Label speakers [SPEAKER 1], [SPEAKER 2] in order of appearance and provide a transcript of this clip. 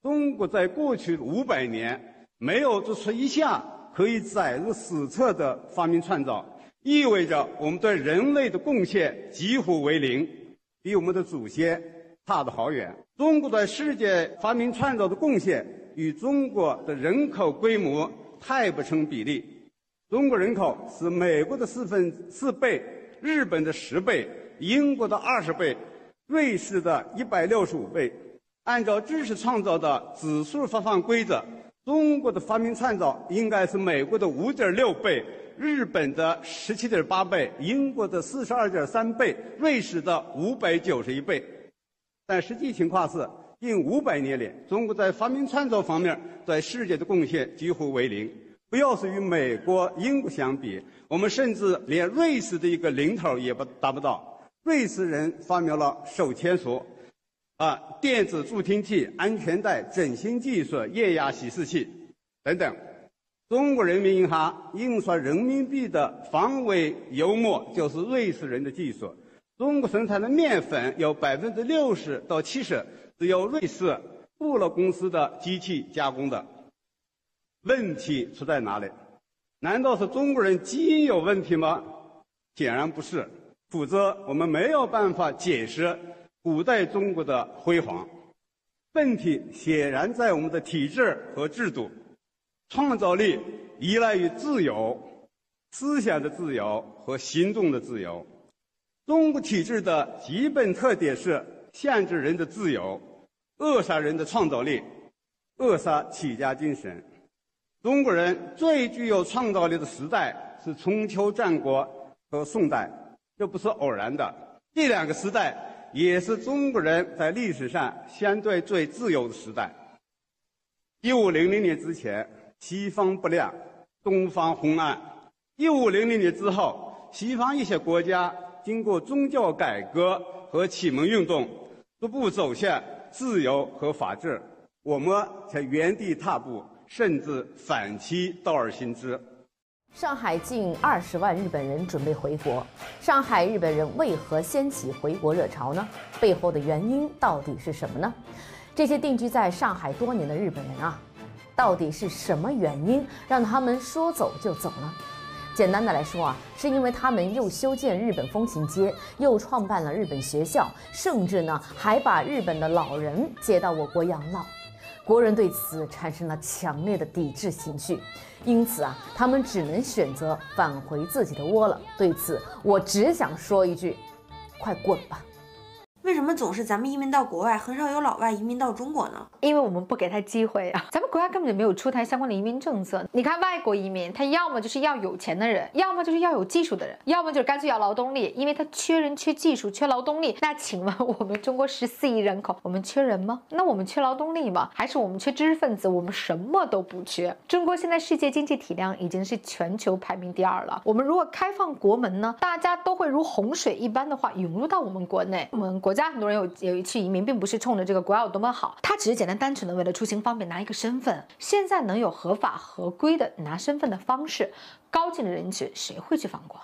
[SPEAKER 1] 中国在过去500年没有做出一项可以载入史册的发明创造，意味着我们对人类的贡献几乎为零，比我们的祖先差得好远。中国在世界发明创造的贡献与中国的人口规模太不成比例。中国人口是美国的4倍，日本的10倍，英国的20倍，瑞士的165倍。按照知识创造的指数发放规则，中国的发明创造应该是美国的5.6倍，日本的17.8倍，英国的42.3倍，瑞士的591倍。但实际情况是，近500年里，中国在发明创造方面在世界的贡献几乎为零。不要是与美国、英国相比，我们甚至连瑞士的一个零头也达不到。瑞士人发明了手牵手、电子助听器、安全带、整形技术、液压显示器等等。中国人民银行印刷人民币的防伪油墨就是瑞士人的技术。中国生产的面粉有60%到70%是由瑞士布勒公司的机器加工的。问题出在哪里？难道是中国人基因有问题吗？显然不是，否则我们没有办法解释古代中国的辉煌。问题显然在我们的体制和制度。创造力依赖于自由，思想的自由和行动的自由。中国体制的基本特点是限制人的自由，扼杀人的创造力，扼杀企业精神。中国人最具有创造力的时代是春秋战国和宋代，这不是偶然的。这2个时代也是中国人在历史上相对最自由的时代。1500年之前，西方不亮，东方昏暗。1500年之后，西方一些国家经过宗教改革和启蒙运动，逐步走向自由和法治，我们才原地踏步，甚至反其道而行之。
[SPEAKER 2] 上海近20万日本人准备回国，上海日本人为何掀起回国热潮呢？背后的原因到底是什么呢？这些定居在上海多年的日本人啊，到底是什么原因让他们说走就走呢？简单的来说啊，是因为他们又修建日本风情街，又创办了日本学校，甚至呢还把日本的老人接到我国养老。国人对此产生了强烈的抵制情绪，因此啊，他们只能选择返回自己的窝了。对此，我只想说一句：快滚吧！
[SPEAKER 3] 为什么总是咱们移民到国外，很少有老外移民到中国呢？
[SPEAKER 4] 因为我们不给他机会啊！咱们国家根本就没有出台相关的移民政策。你看外国移民，他要么就是要有钱的人，要么就是要有技术的人，要么就是干脆要劳动力，因为他缺人、缺技术、缺劳动力。那请问我们中国14亿人口，我们缺人吗？那我们缺劳动力吗？还是我们缺知识分子？我们什么都不缺。中国现在世界经济体量已经是全球排名第2了。我们如果开放国门呢，大家都会如洪水一般的话涌入到我们国内。我们国家很多人有去移民，并不是冲着这个国家有多么好，他只是简单单纯的为了出行方便拿一个身份。现在能有合法合规的拿身份的方式，高净的人群谁会去放过？